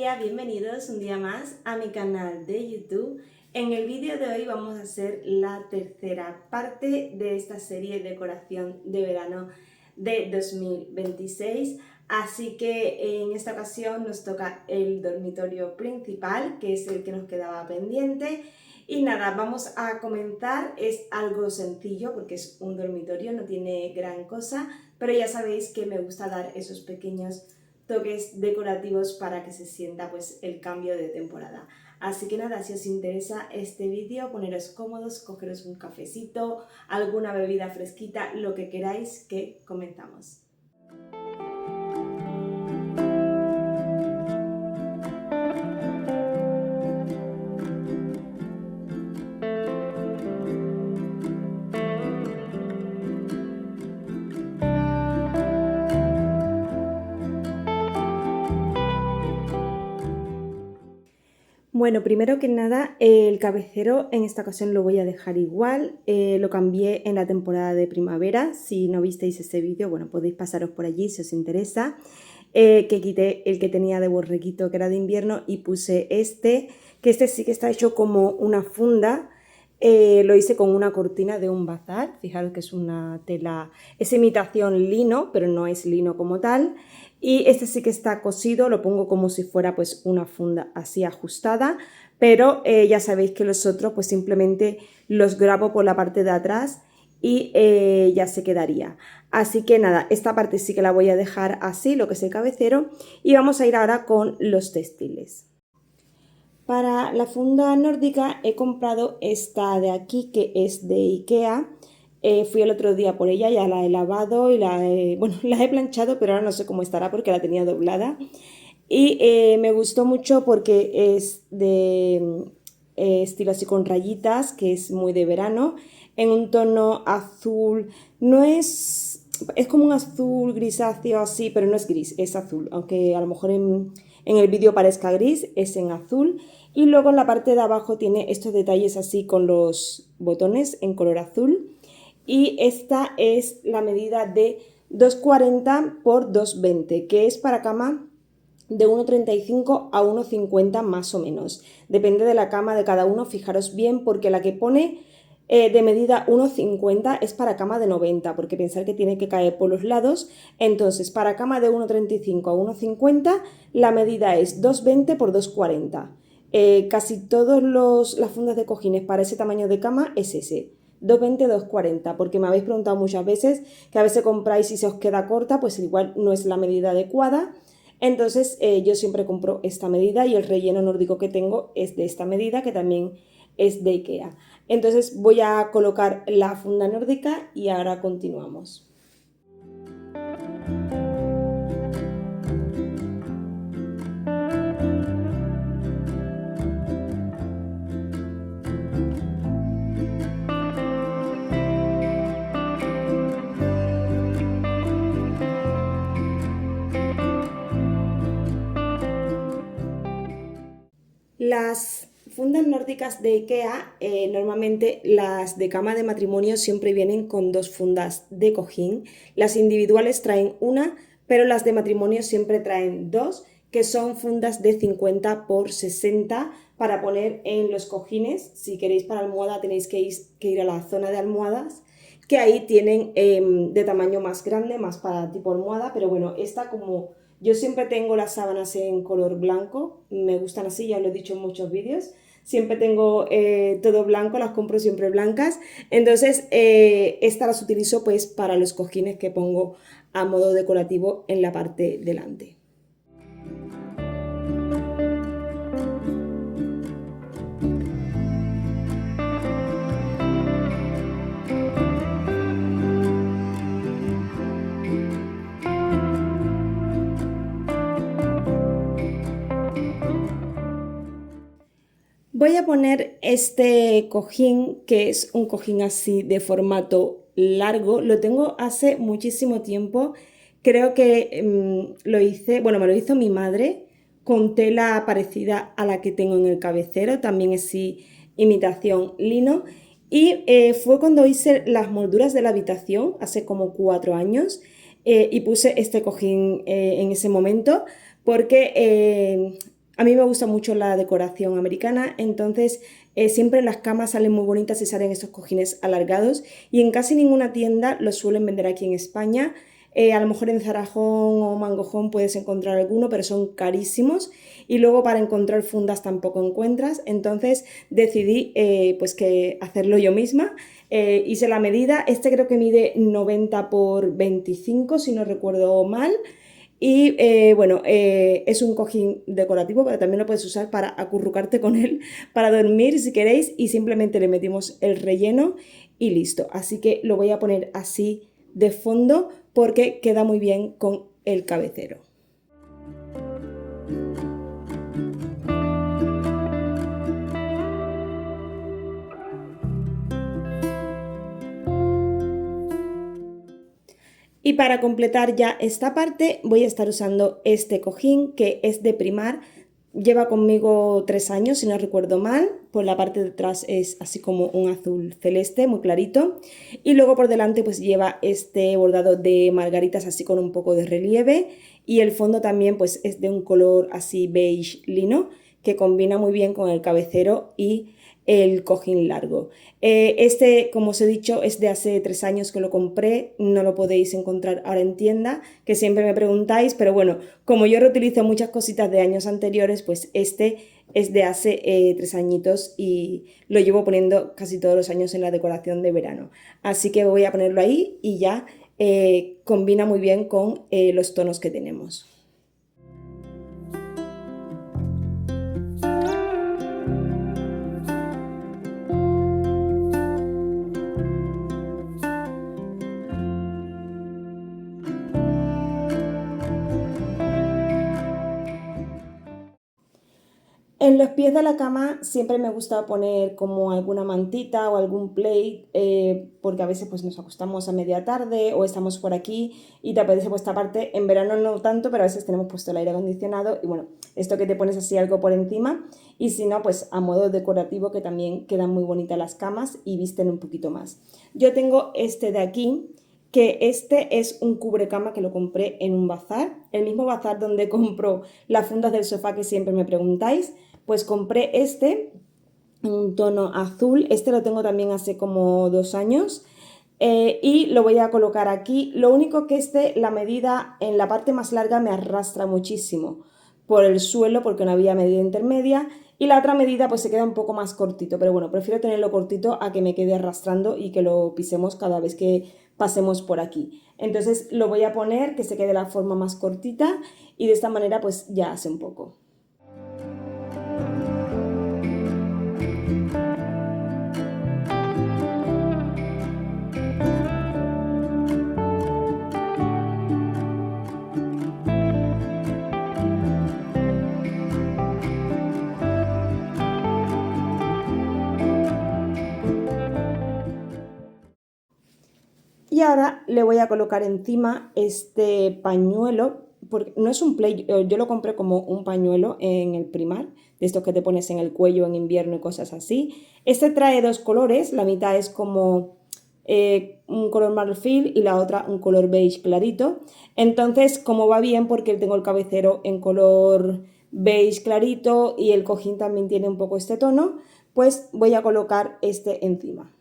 familia, bienvenidos un día más a mi canal de YouTube. En el vídeo de hoy vamos a hacer la tercera parte de esta serie de decoración de verano de 2026. Así que en esta ocasión nos toca el dormitorio principal, que es el que nos quedaba pendiente. Y nada, vamos a comenzar. Es algo sencillo porque es un dormitorio, no tiene gran cosa, pero ya sabéis que me gusta dar esos pequeños toques decorativos para que se sienta pues el cambio de temporada. Así que nada, si os interesa este vídeo, poneros cómodos, cogeros un cafecito, alguna bebida fresquita, lo que queráis, que comenzamos. Bueno, primero que nada, el cabecero en esta ocasión lo voy a dejar igual, lo cambié en la temporada de primavera. Si no visteis ese vídeo, bueno, podéis pasaros por allí si os interesa, que quité el que tenía de borreguito, que era de invierno, y puse este, que este sí que está hecho como una funda. Lo hice con una cortina de un bazar, fijaros que es una tela, es imitación lino, pero no es lino como tal. Y este sí que está cosido, lo pongo como si fuera pues una funda así ajustada, pero ya sabéis que los otros pues simplemente los grabo por la parte de atrás y ya se quedaría. Así que nada, esta parte sí que la voy a dejar así, lo que es el cabecero, y vamos a ir ahora con los textiles. Para la funda nórdica he comprado esta de aquí, que es de Ikea. Fui el otro día por ella, ya la he lavado y bueno, la he planchado, pero ahora no sé cómo estará porque la tenía doblada. Y me gustó mucho porque es de estilo así con rayitas, que es muy de verano, en un tono azul. No es como un azul grisáceo así, pero no es gris, es azul, aunque a lo mejor en el vídeo parezca gris, es en azul. Y luego en la parte de abajo tiene estos detalles así con los botones en color azul. Y esta es la medida de 2,40 por 2,20, que es para cama de 1,35 a 1,50 más o menos. Depende de la cama de cada uno, fijaros bien, porque la que pone de medida 1,50 es para cama de 90, porque pensar que tiene que caer por los lados. Entonces, para cama de 1,35 a 1,50, la medida es 2,20 por 2,40. Casi todas las fundas de cojines para ese tamaño de cama es ese. 2,20, 2,40, porque me habéis preguntado muchas veces que a veces compráis y se os queda corta, pues igual no es la medida adecuada. Entonces yo siempre compro esta medida y el relleno nórdico que tengo es de esta medida, que también es de Ikea. Entonces voy a colocar la funda nórdica y ahora continuamos. Las fundas nórdicas de Ikea, normalmente las de cama de matrimonio siempre vienen con dos fundas de cojín. Las individuales traen una, pero las de matrimonio siempre traen dos, que son fundas de 50 por 60 para poner en los cojines. Si queréis para almohada tenéis que ir a la zona de almohadas, que ahí tienen de tamaño más grande, más para tipo almohada, pero bueno, esta como yo siempre tengo las sábanas en color blanco, me gustan así, ya lo he dicho en muchos vídeos. Siempre tengo todo blanco, las compro siempre blancas. Entonces, estas las utilizo pues para los cojines que pongo a modo decorativo en la parte delante. Voy a poner este cojín, que es un cojín así de formato largo. Lo tengo hace muchísimo tiempo. Creo que lo hice, bueno, me lo hizo mi madre con tela parecida a la que tengo en el cabecero. También es imitación lino. Y fue cuando hice las molduras de la habitación, hace como 4 años, y puse este cojín en ese momento, porque A mí me gusta mucho la decoración americana, entonces siempre las camas salen muy bonitas y salen estos cojines alargados y en casi ninguna tienda los suelen vender aquí en España. A lo mejor en Zara Home o Mango Home puedes encontrar alguno, pero son carísimos y luego para encontrar fundas tampoco encuentras. Entonces decidí pues que hacerlo yo misma. Hice la medida, este creo que mide 90 por 25 si no recuerdo mal. Y bueno, es un cojín decorativo, pero también lo puedes usar para acurrucarte con él, para dormir si queréis, y simplemente le metimos el relleno y listo. Así que lo voy a poner así de fondo porque queda muy bien con el cabecero. Y para completar ya esta parte voy a estar usando este cojín que es de Primar. Lleva conmigo 3 años, si no recuerdo mal. Por la parte de atrás es así como un azul celeste, muy clarito. Y luego por delante pues lleva este bordado de margaritas así con un poco de relieve. Y el fondo también pues es de un color así beige lino, que combina muy bien con el cabecero y el cojín largo. Este, como os he dicho, es de hace 3 años que lo compré, no lo podéis encontrar ahora en tienda, que siempre me preguntáis, pero bueno, como yo reutilizo muchas cositas de años anteriores, pues este es de hace 3 añitos y lo llevo poniendo casi todos los años en la decoración de verano. Así que voy a ponerlo ahí y ya combina muy bien con los tonos que tenemos. En los pies de la cama siempre me gusta poner como alguna mantita o algún plate, porque a veces pues nos acostamos a media tarde o estamos por aquí y te apetece pues taparte. En verano no tanto, pero a veces tenemos puesto el aire acondicionado y bueno, esto que te pones así algo por encima y si no pues a modo decorativo que también quedan muy bonitas las camas y visten un poquito más. Yo tengo este de aquí, que este es un cubrecama que lo compré en un bazar, el mismo bazar donde compro las fundas del sofá que siempre me preguntáis. Pues compré este, un tono azul, este lo tengo también hace como 2 años y lo voy a colocar aquí. Lo único que la medida en la parte más larga me arrastra muchísimo por el suelo porque no había medida intermedia y la otra medida pues se queda un poco más cortito, pero bueno, prefiero tenerlo cortito a que me quede arrastrando y que lo pisemos cada vez que pasemos por aquí. Entonces lo voy a poner que se quede la forma más cortita y de esta manera pues ya hace un poco. Y ahora le voy a colocar encima este pañuelo, porque no es un play, yo lo compré como un pañuelo en el Primar, de estos que te pones en el cuello en invierno y cosas así. Este trae 2 colores, la mitad es como un color marfil y la otra un color beige clarito. Entonces, como va bien porque tengo el cabecero en color beige clarito y el cojín también tiene un poco este tono, pues voy a colocar este encima.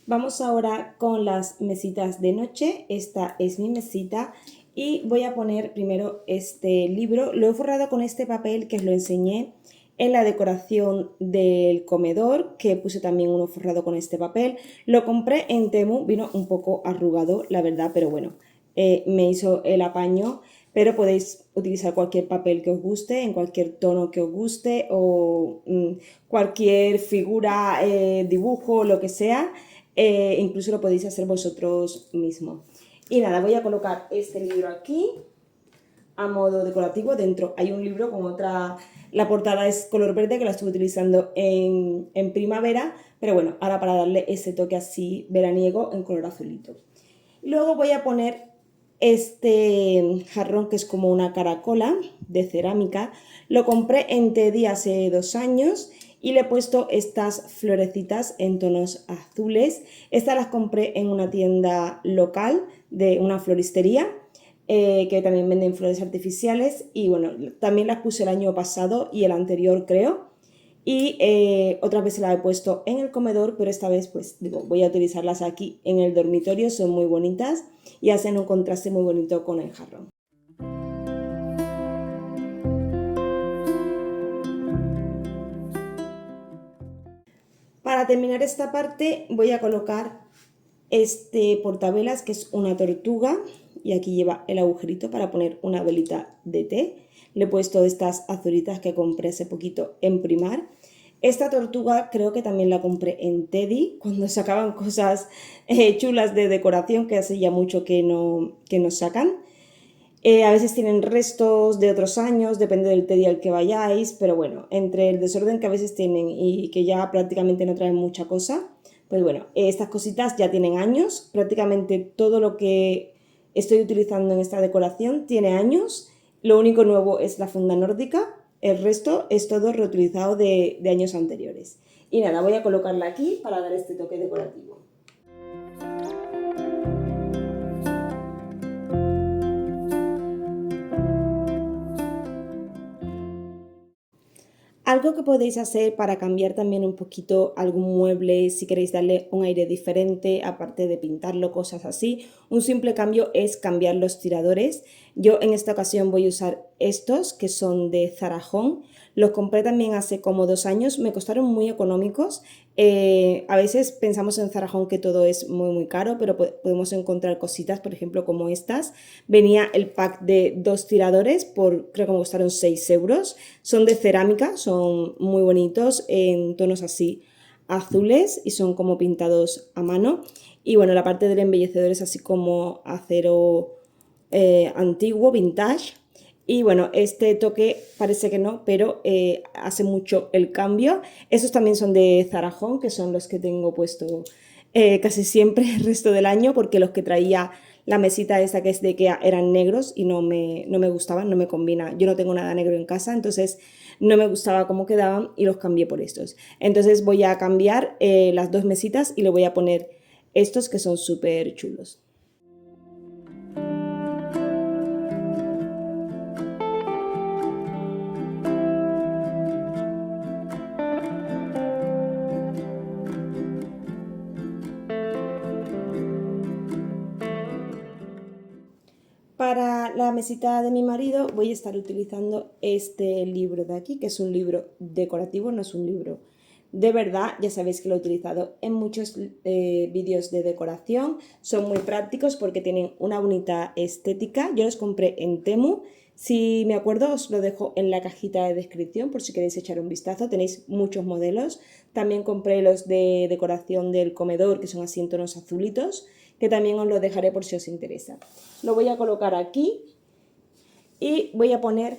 Vamos ahora con las mesitas de noche. Esta es mi mesita y voy a poner primero este libro. Lo he forrado con este papel que os lo enseñé en la decoración del comedor, que puse también uno forrado con este papel. Lo compré en Temu, vino un poco arrugado, la verdad, pero bueno, me hizo el apaño. pero podéis utilizar cualquier papel que os guste, en cualquier tono que os guste o cualquier figura, dibujo, lo que sea, incluso lo podéis hacer vosotros mismos. Y nada, voy a colocar este libro aquí a modo decorativo. Dentro hay un libro con otra, la portada es color verde que la estuve utilizando en primavera, pero bueno, ahora para darle ese toque así veraniego en color azulito. Luego voy a poner este jarrón que es como una caracola de cerámica. Lo compré en Teddy hace 2 años y le he puesto estas florecitas en tonos azules. Estas las compré en una tienda local de una floristería que también venden flores artificiales y bueno, también las puse el año pasado y el anterior creo. Y otras veces las he puesto en el comedor, pero esta vez pues digo, voy a utilizarlas aquí en el dormitorio, son muy bonitas y hacen un contraste muy bonito con el jarrón. Para terminar esta parte voy a colocar este portavelas que es una tortuga y aquí lleva el agujerito para poner una velita de té. Le he puesto estas azulitas que compré hace poquito en Primar. Esta tortuga creo que también la compré en Teddy cuando sacaban cosas chulas de decoración que hace ya mucho que no sacan. A veces tienen restos de otros años, depende del Teddy al que vayáis, pero bueno, entre el desorden que a veces tienen y que ya prácticamente no traen mucha cosa, pues bueno, estas cositas ya tienen años, prácticamente todo lo que estoy utilizando en esta decoración tiene años, lo único nuevo es la funda nórdica, el resto es todo reutilizado de años anteriores. Y nada, voy a colocarla aquí para dar este toque decorativo. Algo que podéis hacer para cambiar también un poquito algún mueble, si queréis darle un aire diferente, aparte de pintarlo, cosas así, un simple cambio es cambiar los tiradores. Yo en esta ocasión voy a usar estos que son de Zara Home. Los compré también hace como 2 años, me costaron muy económicos. A veces pensamos en Zara Home que todo es muy caro, pero podemos encontrar cositas, por ejemplo, como estas. Venía el pack de 2 tiradores por, creo que me costaron 6 euros. Son de cerámica, son muy bonitos en tonos así azules y son como pintados a mano. Y bueno, la parte del embellecedor es así como acero antiguo, vintage. Y bueno, este toque parece que no, pero hace mucho el cambio. Estos también son de Zara Home, que son los que tengo puesto casi siempre el resto del año, porque los que traía la mesita esa que es de IKEA eran negros y no me gustaban, no me combina. Yo no tengo nada negro en casa, entonces no me gustaba cómo quedaban y los cambié por estos. Entonces voy a cambiar las 2 mesitas y le voy a poner estos que son súper chulos. Para la mesita de mi marido voy a estar utilizando este libro de aquí, que es un libro decorativo, no es un libro de verdad. Ya sabéis que lo he utilizado en muchos vídeos de decoración. Son muy prácticos porque tienen una bonita estética. Yo los compré en Temu. Si me acuerdo os lo dejo en la cajita de descripción por si queréis echar un vistazo. Tenéis muchos modelos. También compré los de decoración del comedor, que son así en tonos azulitos, que también os lo dejaré por si os interesa. Lo voy a colocar aquí y voy a poner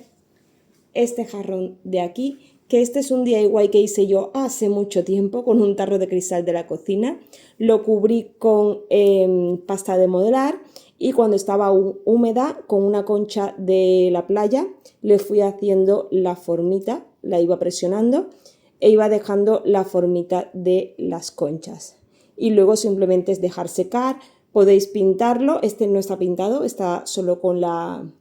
este jarrón de aquí, que este es un DIY que hice yo hace mucho tiempo con un tarro de cristal de la cocina. Lo cubrí con pasta de modelar y cuando estaba húmeda con una concha de la playa le fui haciendo la formita, la iba presionando e iba dejando la formita de las conchas. Y luego simplemente es dejar secar. Podéis pintarlo, este no está pintado, está solo con la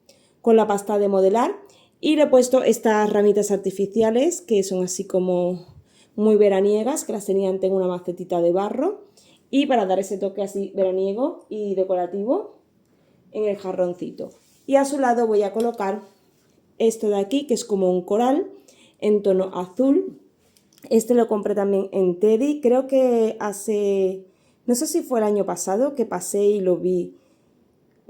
pasta de modelar. Y le he puesto estas ramitas artificiales que son así como muy veraniegas, que las tenía en una macetita de barro. Y para dar ese toque así veraniego y decorativo en el jarroncito. Y a su lado voy a colocar esto de aquí, que es como un coral en tono azul. Este lo compré también en Teddy, creo que hace, no sé si fue el año pasado que pasé y lo vi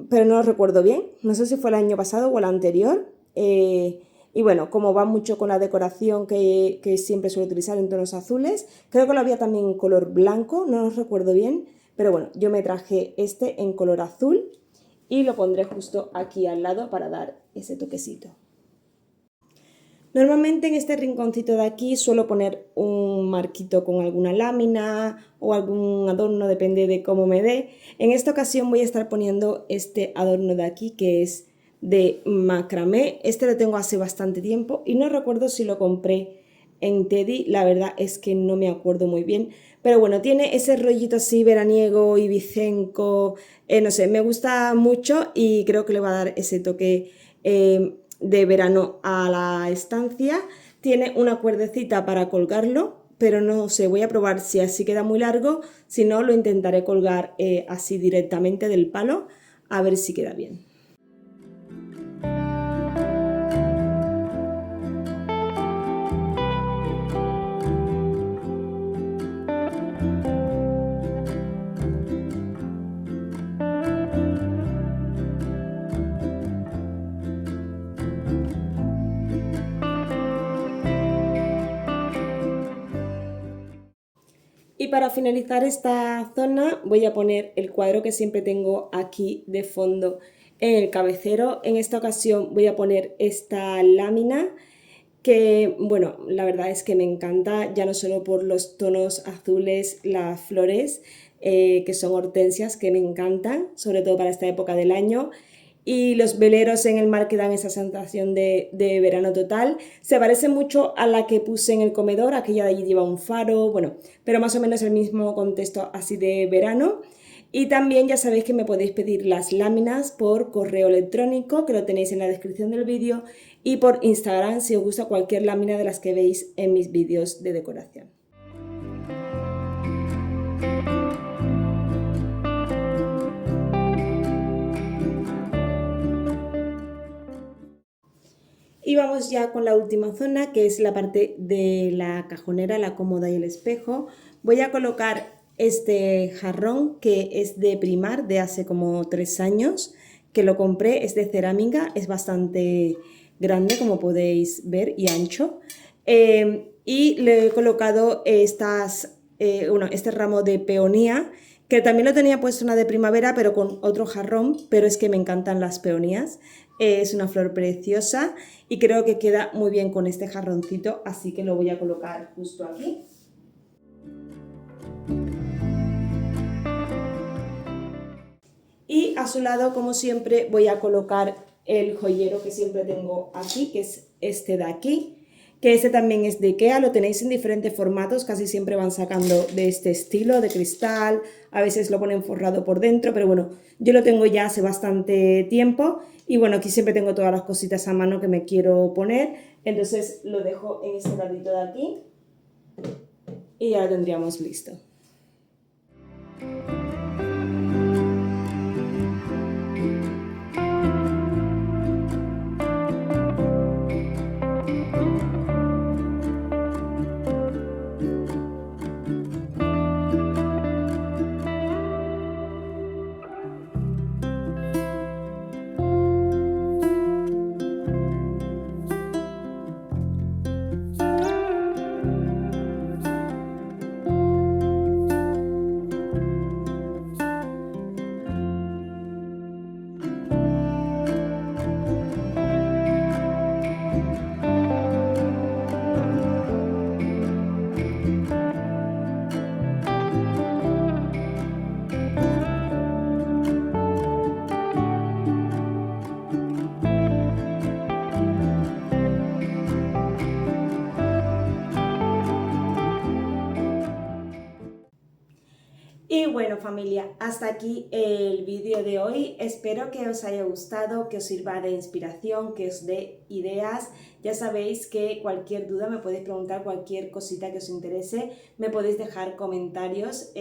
pero no lo recuerdo bien. No sé si fue el año pasado o el anterior. Y bueno, como va mucho con la decoración que siempre suelo utilizar en tonos azules, creo que lo había también en color blanco, no lo recuerdo bien, pero bueno, yo me traje este en color azul y lo pondré justo aquí al lado para dar ese toquecito. Normalmente en este rinconcito de aquí suelo poner un marquito con alguna lámina o algún adorno, depende de cómo me dé. En esta ocasión voy a estar poniendo este adorno de aquí que es de macramé. Este lo tengo hace bastante tiempo y no recuerdo si lo compré en Teddy, la verdad es que no me acuerdo muy bien. Pero bueno, tiene ese rollito así veraniego, ibicenco, no sé, me gusta mucho y creo que le va a dar ese toque de verano a la estancia. Tiene una cuerdecita para colgarlo, pero no sé, voy a probar si así queda muy largo, si no lo intentaré colgar así directamente del palo, a ver si queda bien. Y para finalizar esta zona voy a poner el cuadro que siempre tengo aquí de fondo en el cabecero. En esta ocasión voy a poner esta lámina que, bueno, la verdad es que me encanta, ya no solo por los tonos azules, las flores, que son hortensias, que me encantan, sobre todo para esta época del año, y los veleros en el mar que dan esa sensación de verano total. Se parece mucho a la que puse en el comedor, aquella de allí lleva un faro, bueno, pero más o menos el mismo contexto así de verano. Y también ya sabéis que me podéis pedir las láminas por correo electrónico, que lo tenéis en la descripción del vídeo, y por Instagram si os gusta cualquier lámina de las que veis en mis vídeos de decoración. Y vamos ya con la última zona, que es la parte de la cajonera, la cómoda y el espejo. Voy a colocar este jarrón que es de Primar, de hace como 3 años, que lo compré, es de cerámica, es bastante grande como podéis ver y ancho. Y le he colocado este ramo de peonía, que también lo tenía puesto una de primavera, pero con otro jarrón, pero es que me encantan las peonías. Es una flor preciosa y creo que queda muy bien con este jarroncito, así que lo voy a colocar justo aquí. Y a su lado, como siempre, voy a colocar el joyero que siempre tengo aquí, que es este de aquí, que este también es de Ikea, lo tenéis en diferentes formatos, casi siempre van sacando de este estilo, de cristal, a veces lo ponen forrado por dentro, pero bueno, yo lo tengo ya hace bastante tiempo y bueno, aquí siempre tengo todas las cositas a mano que me quiero poner, entonces lo dejo en este ladito de aquí y ya lo tendríamos listo. Y bueno familia, hasta aquí el vídeo de hoy, espero que os haya gustado, que os sirva de inspiración, que os dé ideas. Ya sabéis que cualquier duda me podéis preguntar, cualquier cosita que os interese, me podéis dejar comentarios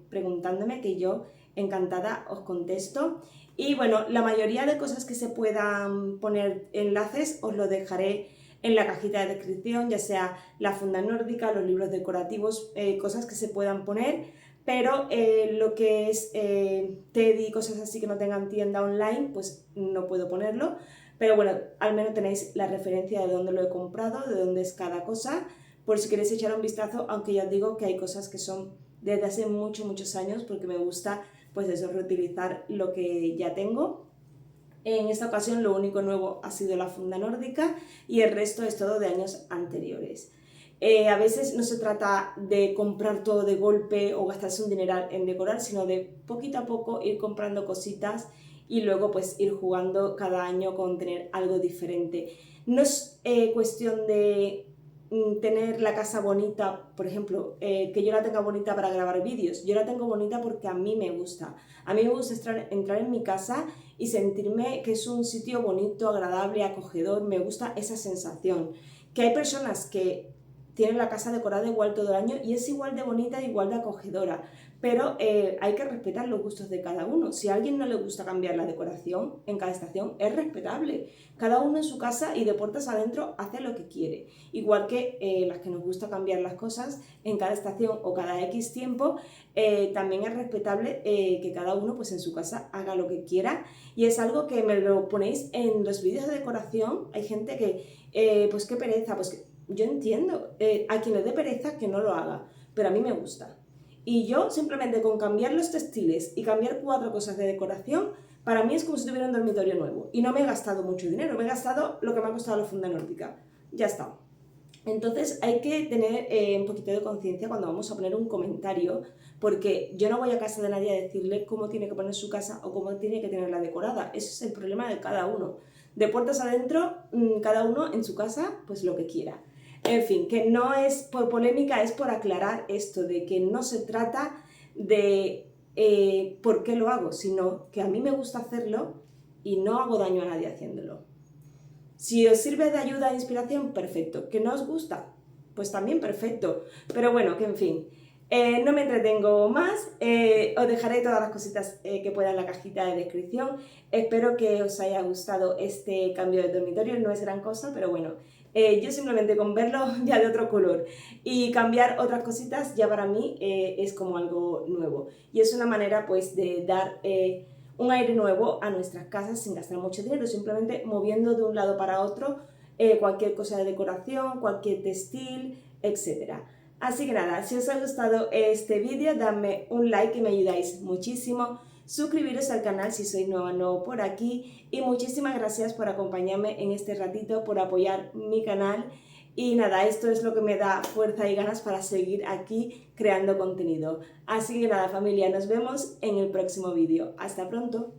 preguntándome, que yo encantada os contesto. Y bueno, la mayoría de cosas que se puedan poner enlaces os lo dejaré en la cajita de descripción, ya sea la funda nórdica, los libros decorativos, cosas que se puedan poner pero lo que es Teddy y cosas así que no tengan tienda online, pues no puedo ponerlo. Pero bueno, al menos tenéis la referencia de dónde lo he comprado, de dónde es cada cosa, por si queréis echar un vistazo, aunque ya os digo que hay cosas que son desde hace muchos años, porque me gusta pues eso, reutilizar lo que ya tengo. En esta ocasión lo único nuevo ha sido la funda nórdica y el resto es todo de años anteriores. A veces no se trata de comprar todo de golpe o gastarse un dineral en decorar, sino de poquito a poco ir comprando cositas y luego pues ir jugando cada año con tener algo diferente. No es cuestión de tener la casa bonita, por ejemplo, que yo la tenga bonita para grabar vídeos. Yo la tengo bonita porque a mí me gusta. A mí me gusta entrar en mi casa y sentirme que es un sitio bonito, agradable, acogedor. Me gusta esa sensación. Que hay personas que tienen la casa decorada igual todo el año y es igual de bonita, igual de acogedora, pero hay que respetar los gustos de cada uno. Si a alguien no le gusta cambiar la decoración en cada estación, es respetable. Cada uno en su casa y de puertas adentro hace lo que quiere. Igual que las que nos gusta cambiar las cosas en cada estación o cada X tiempo, también es respetable que cada uno pues en su casa haga lo que quiera, y es algo que me lo ponéis en los vídeos de decoración. Hay gente que, pues qué pereza, pues que yo entiendo, a quien le dé pereza que no lo haga, pero a mí me gusta. Y yo simplemente con cambiar los textiles y cambiar 4 cosas de decoración, para mí es como si tuviera un dormitorio nuevo. Y no me he gastado mucho dinero, me he gastado lo que me ha costado la funda nórdica. Ya está. Entonces hay que tener un poquito de conciencia cuando vamos a poner un comentario, porque yo no voy a casa de nadie a decirle cómo tiene que poner su casa o cómo tiene que tenerla decorada. Ese es el problema de cada uno. De puertas adentro, cada uno en su casa, pues lo que quiera. En fin, que no es por polémica, es por aclarar esto de que no se trata de por qué lo hago, sino que a mí me gusta hacerlo y no hago daño a nadie haciéndolo. Si os sirve de ayuda e inspiración, perfecto. ¿Que no os gusta? Pues también perfecto. Pero bueno, que en fin, no me entretengo más. Os dejaré todas las cositas que pueda en la cajita de descripción. Espero que os haya gustado este cambio de dormitorio. No es gran cosa, pero bueno, yo simplemente con verlo ya de otro color y cambiar otras cositas ya para mí es como algo nuevo. Y es una manera pues de dar un aire nuevo a nuestras casas sin gastar mucho dinero, simplemente moviendo de un lado para otro cualquier cosa de decoración, cualquier textil, etc. Así que nada, si os ha gustado este vídeo, dadme un like y me ayudáis muchísimo. Suscribiros al canal si sois nuevo por aquí, y muchísimas gracias por acompañarme en este ratito, por apoyar mi canal. Y nada, esto es lo que me da fuerza y ganas para seguir aquí creando contenido. Así que nada, familia, nos vemos en el próximo vídeo. ¡Hasta pronto!